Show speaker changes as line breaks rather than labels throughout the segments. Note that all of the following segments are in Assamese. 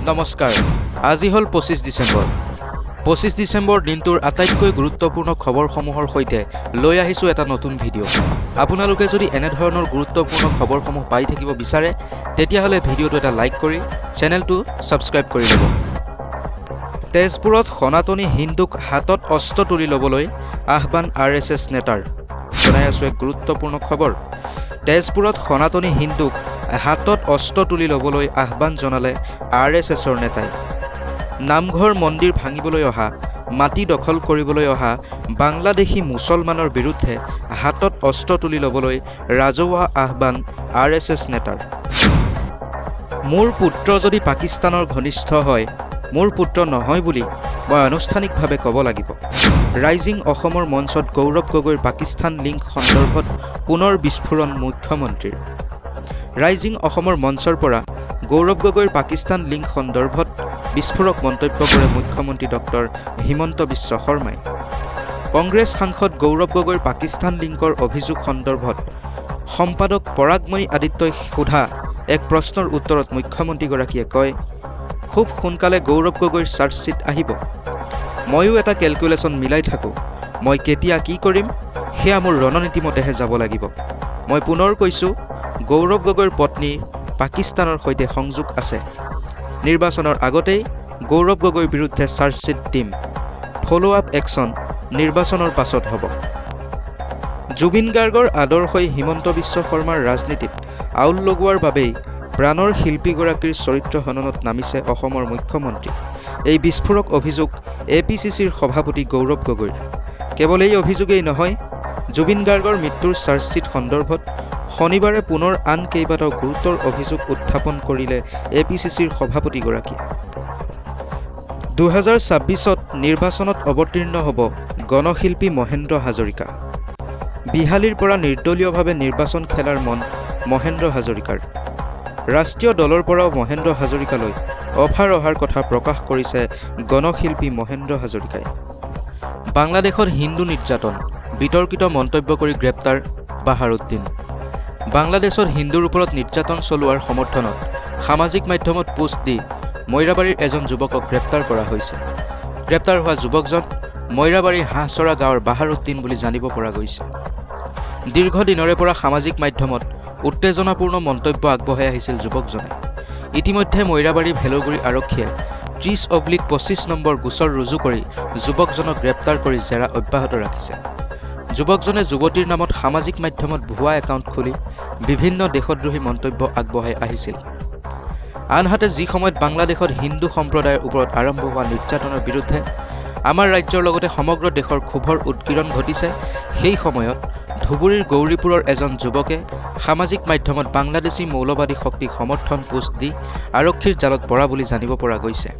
নমস্কাৰ আজি হল 25 ডিসেম্বৰ 25 ডিসেম্বৰ দিনটোৰ আটাইতকৈ গুৰুত্বপূৰ্ণ খবৰসমূহৰ সৈতে লৈ আহিছো এটা নতুন ভিডিঅ' আপোনালোকে যদি এনে ধৰণৰ গুৰুত্বপূৰ্ণ খবৰসমূহ পাই থাকিব বিচাৰে তেতিয়াহলে ভিডিঅ'টো এটা লাইক কৰি চেনেলটো সাবস্ক্ৰাইব কৰি ল'ব তেজপুৰত সনাতনী হিন্দুক হাতত অস্ত্ৰ তুলি ল'বলৈ আহ্বান আৰএছএছ নেতাৰ জনাই আছো এক গুৰুত্বপূৰ্ণ খবৰ তেজপুৰত সনাতনী হিন্দুক হাতত অস্ত্ৰ তুলি ল'বলৈ আহ্বান জনালে আৰএছএছৰ নেতাই নামঘৰ মন্দিৰ ভাঙিবলৈ অহা মাটি দখল কৰিবলৈ অহা বাংলাদেশী মুছলমানৰ বিৰুদ্ধে হাতত অস্ত্ৰ তুলি ল'বলৈ ৰাজহুৱা আহ্বান আৰএছএছ নেতাৰ মোৰ পুত্ৰ যদি পাকিস্তানৰ ঘনিষ্ঠ হয় মোৰ পুত্ৰ নহয় বুলি মই আনুষ্ঠানিকভাৱে ক'ব লাগিব ৰাইজিং অসমৰ মঞ্চত গৌৰৱ গগৈৰ পাকিস্তান লিংক সন্দৰ্ভত পুনৰ বিস্ফোৰণ মুখ্যমন্ত্ৰীৰ ৰাইজিং অসমৰ মঞ্চৰ পৰা গৌৰৱ গগৈৰ পাকিস্তান লিংক সন্দৰ্ভত বিস্ফোৰক মন্তব্য কৰে মুখ্যমন্ত্ৰী ডক্টৰ হিমন্ত বিশ্ব শৰ্মাই কংগ্ৰেছ সাংসদ গৌৰৱ গগৈৰ পাকিস্তান লিংকৰ অভিযোগ সন্দৰ্ভত সম্পাদক পৰাগমণি আদিত্যই সোধা এক প্ৰশ্নৰ উত্তৰত মুখ্যমন্ত্ৰীগৰাকীয়ে কয় খুব সোনকালে গৌৰৱ গগৈৰ চাৰ্জশ্বিট আহিব ময়ো এটা কেলকুলেশ্যন মিলাই থাকোঁ মই কেতিয়া কি কৰিম সেয়া মোৰ ৰণনীতি মতেহে যাব লাগিব মই পুনৰ কৈছোঁ গৌৰৱ গগৈৰ পত্নী পাকিস্তানৰ সৈতে সংযোগ আছে নিৰ্বাচনৰ আগতেই গৌৰৱ গগৈৰ বিৰুদ্ধে চাৰ্জশ্বিট দিম ফলো আপ একশ্যন নিৰ্বাচনৰ পাছত হ'ব জুবিন গাৰ্গৰ আদৰ্শই হিমন্ত বিশ্ব শৰ্মাৰ ৰাজনীতিত আউল লগোৱাৰ বাবেই প্ৰাণৰ শিল্পীগৰাকীৰ চৰিত্ৰ হননত নামিছে অসমৰ মুখ্যমন্ত্ৰী এই বিস্ফোৰক অভিযোগ এপিচিচিৰ সভাপতি গৌৰৱ গগৈৰ কেৱল এই অভিযোগেই নহয় জুবিন গাৰ্গৰ মৃত্যুৰ চাৰ্জশ্বিট সন্দৰ্ভত শনিবাৰে পুনৰ আন কেইবাটাও গুৰুতৰ অভিযোগ উত্থাপন কৰিলে এপিচিচিৰ সভাপতিগৰাকীয়ে 2026ত নিৰ্বাচনত অৱতীৰ্ণ হ'ব গণশিল্পী মহেন্দ্ৰ হাজৰিকা বিহালীৰ পৰা নিৰ্দলীয়ভাৱে নিৰ্বাচন খেলাৰ মন মহেন্দ্ৰ হাজৰিকাৰ ৰাষ্ট্ৰীয় দলৰ পৰাও মহেন্দ্ৰ হাজৰিকালৈ অফাৰ অহাৰ কথা প্ৰকাশ কৰিছে গণশিল্পী মহেন্দ্ৰ হাজৰিকাই বাংলাদেশত হিন্দু নিৰ্যাতন বিতৰ্কিত মন্তব্য কৰি গ্ৰেপ্তাৰ বাহাৰুদ্দিন বাংলাদেশত হিন্দুৰ ওপৰত নিৰ্যাতন চলোৱাৰ সমৰ্থনত সামাজিক মাধ্যমত পোষ্ট দি মৈৰাবাৰীৰ এজন যুৱকক গ্ৰেপ্তাৰ কৰা হৈছে গ্ৰেপ্তাৰ হোৱা যুৱকজন মৈৰাবাৰী হাঁহচৰা গাঁৱৰ বাহাৰুদ্দিন বুলি জানিব পৰা গৈছে দীৰ্ঘদিনৰে পৰা সামাজিক মাধ্যমত উত্তেজনাপূৰ্ণ মন্তব্য আগবঢ়াই আহিছিল যুৱকজনে ইতিমধ্যে মৈৰাবাৰী ভেলগুৰি আৰক্ষীয়ে 30/25 নম্বৰ গোচৰ ৰুজু কৰি যুৱকজনক গ্ৰেপ্তাৰ কৰি জেৰা অব্যাহত ৰাখিছে যুৱকজনে যুৱতীৰ নামত সামাজিক মাধ্যমত ভুৱা একাউণ্ট খুলি বিভিন্ন দেশদ্ৰোহী মন্তব্য আগবঢ়াই আহিছিল আনহাতে যি সময়ত বাংলাদেশত হিন্দু সম্প্ৰদায়ৰ ওপৰত আৰম্ভ হোৱা নিৰ্যাতনৰ বিৰুদ্ধে আমাৰ ৰাজ্যৰ লগতে সমগ্ৰ দেশৰ ক্ষোভৰ উৎকীৰণ ঘটিছে সেই সময়ত ধুবুৰীৰ গৌৰীপুৰৰ এজন যুৱকে সামাজিক মাধ্যমত বাংলাদেশী মৌলবাদী শক্তিক সমৰ্থন পোষ্ট দি আৰক্ষীৰ জালত পৰা বুলি জানিব পৰা গৈছে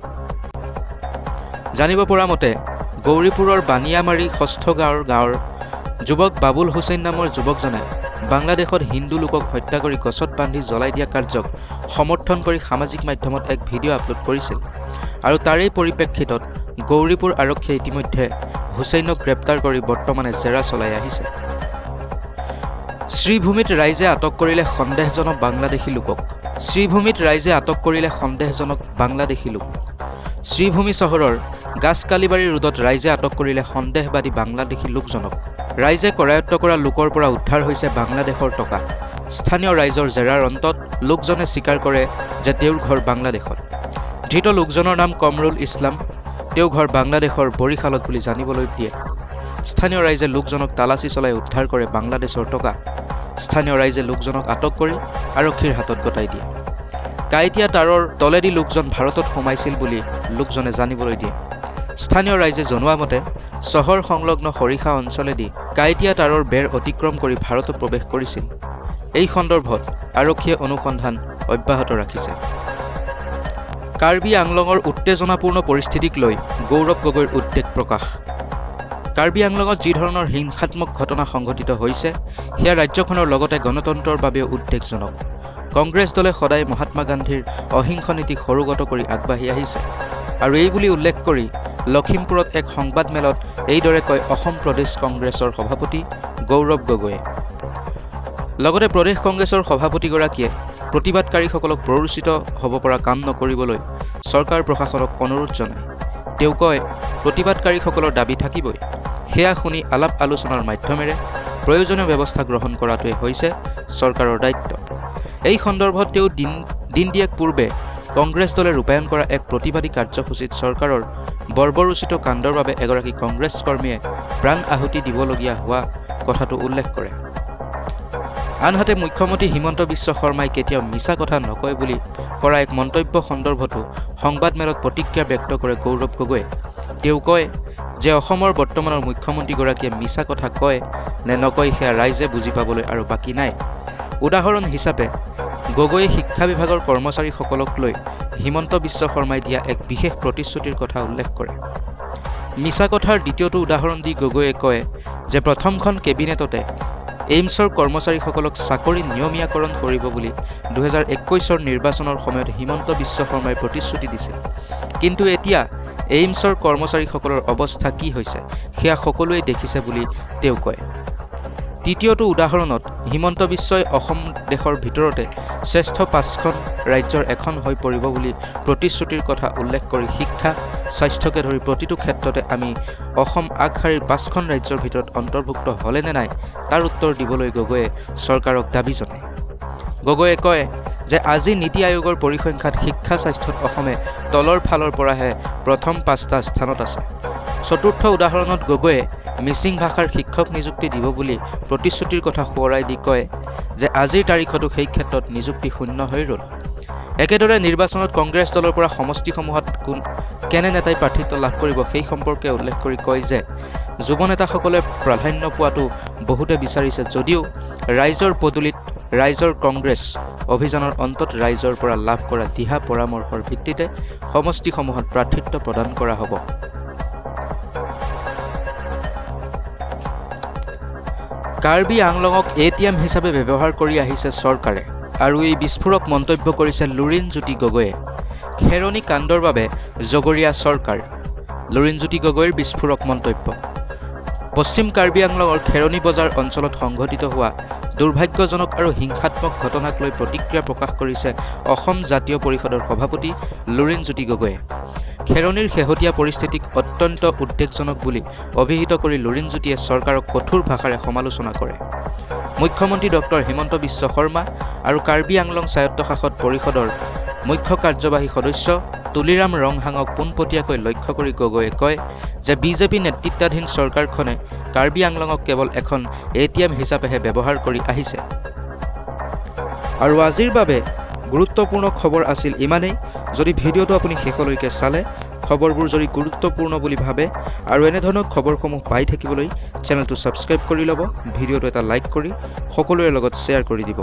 জানিব পৰা মতে গৌৰীপুৰৰ বানিয়ামাৰী ষষ্ঠ গাঁৱৰ যুৱক বাবুল হুছেইন নামৰ যুৱকজনে বাংলাদেশত হিন্দু লোকক হত্যা কৰি গছত বান্ধি জ্বলাই দিয়া কাৰ্যক সমৰ্থন কৰি সামাজিক মাধ্যমত এক ভিডিঅ' আপলোড কৰিছিল আৰু তাৰেই পৰিপ্ৰেক্ষিতত গৌৰীপুৰ আৰক্ষীয়ে ইতিমধ্যে হুছেইনক গ্ৰেপ্তাৰ কৰি বৰ্তমানে জেৰা চলাই আহিছে শ্ৰীভূমিত ৰাইজে আটক কৰিলে সন্দেহজনক বাংলাদেশী লোকক শ্ৰীভূমি চহৰৰ গাছকালিবাৰী ৰোডত ৰাইজে আটক কৰিলে সন্দেহবাদী বাংলাদেশী লোকজনক ৰাইজে কৰায়ত্ব কৰা লোকৰ পৰা উদ্ধাৰ হৈছে বাংলাদেশৰ টকা স্থানীয় ৰাইজৰ জেৰাৰ অন্তত লোকজনে স্বীকাৰ কৰে যে তেওঁৰ ঘৰ বাংলাদেশত ধৃত লোকজনৰ নাম কমৰুল ইছলাম তেওঁ ঘৰ বাংলাদেশৰ বৰিশালত বুলি জানিবলৈ দিয়ে স্থানীয় ৰাইজে লোকজনক তালাচী চলাই উদ্ধাৰ কৰে বাংলাদেশৰ টকা স্থানীয় ৰাইজে লোকজনক আটক কৰি আৰক্ষীৰ হাতত গতাই দিয়ে কাইটিয়া তাৰৰ তলেদি লোকজন ভাৰতত সোমাইছিল বুলি লোকজনে জানিবলৈ দিয়ে স্থানীয় ৰাইজে জনোৱা মতে চহৰ সংলগ্ন সৰিষা অঞ্চলেদি কাইটিয়া তাৰৰ বেৰ অতিক্ৰম কৰি ভাৰতত প্ৰৱেশ কৰিছিল এই সন্দৰ্ভত আৰক্ষীয়ে অনুসন্ধান অব্যাহত ৰাখিছে কাৰ্বি আংলঙৰ উত্তেজনাপূৰ্ণ পৰিস্থিতিক লৈ গৌৰৱ গগৈৰ উদ্বেগ প্ৰকাশ কাৰ্বি আংলঙত যি ধৰণৰ হিংসাত্মক ঘটনা সংঘটিত হৈছে সেয়া ৰাজ্যখনৰ লগতে গণতন্ত্ৰৰ বাবেও উদ্বেগজনক কংগ্ৰেছ দলে সদায় মহাত্মা গান্ধীৰ অহিংস নীতিক সৰুগত কৰি আগবাঢ়ি আহিছে আৰু এই বুলি উল্লেখ কৰি লখিমপুৰত এক সংবাদমেলত এইদৰে কয় অসম প্ৰদেশ কংগ্ৰেছৰ সভাপতি গৌৰৱ গগৈয়ে লগতে প্ৰদেশ কংগ্ৰেছৰ সভাপতিগৰাকীয়ে প্ৰতিবাদকাৰীসকলক প্ৰৰোচিত হ'ব পৰা কাম নকৰিবলৈ চৰকাৰ প্ৰশাসনক অনুৰোধ জনায়। তেওঁ কয়, প্ৰতিবাদকাৰীসকলৰ দাবী থাকিবই। সেয়া শুনি আলাপ আলোচনাৰ মাধ্যমেৰে প্ৰয়োজনীয় ব্যৱস্থা গ্ৰহণ কৰাটোৱে হৈছে চৰকাৰৰ দায়িত্ব। এই সন্দৰ্ভত তেওঁ দিন দিয়াক পূৰ্বে কংগ্ৰেছ দলে ৰূপায়ণ কৰা এক প্ৰতিবাদী কাৰ্যসূচীত চৰকাৰৰ বৰ্বৰোচিত কাণ্ডৰ বাবে এগৰাকী কংগ্ৰেছ কৰ্মীয়ে প্ৰাণ আহুতি দিবলগীয়া হোৱা কথাটো উল্লেখ কৰে। আনহাতে মুখ্যমন্ত্ৰী হিমন্ত বিশ্ব শৰ্মাই কেতিয়াও মিছা কথা নকয় বুলি কৰা এক মন্তব্য সন্দৰ্ভতো সংবাদমেলত প্ৰতিক্ৰিয়া ব্যক্ত কৰে গৌৰৱ গগৈয়ে। তেওঁ কয় যে অসমৰ বৰ্তমানৰ মুখ্যমন্ত্ৰীগৰাকীয়ে মিছা কথা কয় নে নকয় সেয়া ৰাইজে বুজি পাবলৈ আৰু বাকী নাই। উদাহৰণ হিচাপে গগৈয়ে শিক্ষা বিভাগৰ কৰ্মচাৰীসকলক লৈ হিমন্ত বিশ্ব শৰ্মাই দিয়া এক বিশেষ প্ৰতিশ্ৰুতিৰ কথা উল্লেখ কৰে। মিছা কথাৰ দ্বিতীয়টো উদাহৰণ দি গগৈয়ে কয় যে প্ৰথমখন কেবিনেটতে এইমছৰ কৰ্মচাৰীসকলক চাকৰি নিয়মীয়াকৰণ কৰিব বুলি 2021 নিৰ্বাচনৰ সময়ত হিমন্ত বিশ্ব শৰ্মাই প্ৰতিশ্ৰুতি দিছিল। কিন্তু এতিয়া এইমছৰ কৰ্মচাৰীসকলৰ অৱস্থা কি হৈছে সেয়া সকলোৱে দেখিছে বুলি তেওঁ কয়। তৃতীয়টো উদাহৰণত হিমন্ত বিশ্বই অসম দেশৰ ভিতৰতে শ্ৰেষ্ঠ 5খন ৰাজ্যৰ এখন হৈ পৰিব বুলি প্ৰতিশ্ৰুতিৰ কথা উল্লেখ কৰি শিক্ষা, স্বাস্থ্যকে ধৰি প্ৰতিটো ক্ষেত্ৰতে আমি অসম আগশাৰীৰ 5খন ৰাজ্যৰ ভিতৰত অন্তৰ্ভুক্ত হ'লে নে নাই তাৰ উত্তৰ দিবলৈ গগৈয়ে চৰকাৰক দাবী জনায়। গগৈয়ে কয় যে আজি নীতি আয়োগৰ পৰিসংখ্যাত শিক্ষা স্বাস্থ্যত অসমে তলৰ ফালৰ পৰাহে প্ৰথম 5টা স্থানত আছে। চতুৰ্থ উদাহৰণত গগৈয়ে মিচিং ভাষাৰ শিক্ষক নিযুক্তি দিব বুলি প্ৰতিশ্ৰুতিৰ কথা সোঁৱৰাই দি কয় যে আজিৰ তাৰিখতো সেই ক্ষেত্ৰত নিযুক্তি শূন্য হৈ ৰ'ল। একেদৰে নিৰ্বাচনত কংগ্ৰেছ দলৰ পৰা সমষ্টিসমূহত কেনে নেতাই প্ৰাৰ্থিত্ব লাভ কৰিব সেই সম্পৰ্কে উল্লেখ কৰি কয় যে যুৱ নেতাসকলে প্ৰাধান্য পোৱাটো বহুতে বিচাৰিছে যদিও ৰাইজৰ পদূলিত ৰাইজৰ কংগ্ৰেছ অভিযানৰ অন্তত ৰাইজৰ পৰা লাভ কৰা দিহা পৰামৰ্শৰ ভিত্তিতে সমষ্টিসমূহত প্ৰাৰ্থিত্ব প্ৰদান কৰা হ'ব। কাৰ্বি আংলঙক ATM হিচাপে ব্যৱহাৰ কৰি আহিছে চৰকাৰে আৰু এই বিস্ফোৰক মন্তব্য কৰিছে লুৰিণজ্যোতি গগৈয়ে। খেৰণী কাণ্ডৰ বাবে জগৰীয়া চৰকাৰ, লুৰিণজ্যোতি গগৈৰ বিস্ফোৰক মন্তব্য। পশ্চিম কাৰ্বি আংলঙৰ খেৰণী বজাৰ অঞ্চলত সংঘটিত হোৱা দুৰ্ভাগ্যজনক আৰু হিংসাত্মক ঘটনাক লৈ প্ৰতিক্ৰিয়া প্ৰকাশ কৰিছে অসম জাতীয় পৰিষদৰ সভাপতি লুৰিণজ্যোতি গগৈয়ে। খেৰণীৰ শেহতীয়া পৰিস্থিতিক অত্যন্ত উদ্বেগজনক বুলি অভিহিত কৰি লুৰিণজ্যোতিয়ে চৰকাৰক কঠোৰ ভাষাৰে সমালোচনা কৰে। মুখ্যমন্ত্ৰী ডক্টৰ হিমন্ত বিশ্ব শৰ্মা আৰু কাৰ্বি আংলং স্বায়ত্তশাসন পৰিষদৰ মুখ্য কাৰ্যবাহী সদস্য তুলিৰাম ৰংহাঙক পোনপটীয়াকৈ লক্ষ্য কৰি গগৈয়ে কয় যে বিজেপি নেতৃত্বাধীন চৰকাৰখনে কাৰ্বি আংলঙক কেৱল এখন ATM হিচাপেহে ব্যৱহাৰ কৰি আহিছে। আৰু আজিৰ বাবে গুৰুত্বপূৰ্ণ খবৰ আছিল ইমানেই। যদি ভিডিঅ'টো আপুনি শেষলৈকে চালে, খবৰবোৰ যদি গুৰুত্বপূৰ্ণ বুলি ভাবে আৰু এনেধৰণৰ খবৰসমূহ পাই থাকিবলৈ চেনেলটো ছাবস্ক্ৰাইব কৰি ল'ব, ভিডিঅ'টো এটা লাইক কৰি সকলোৰে লগত শ্বেয়াৰ কৰি দিব।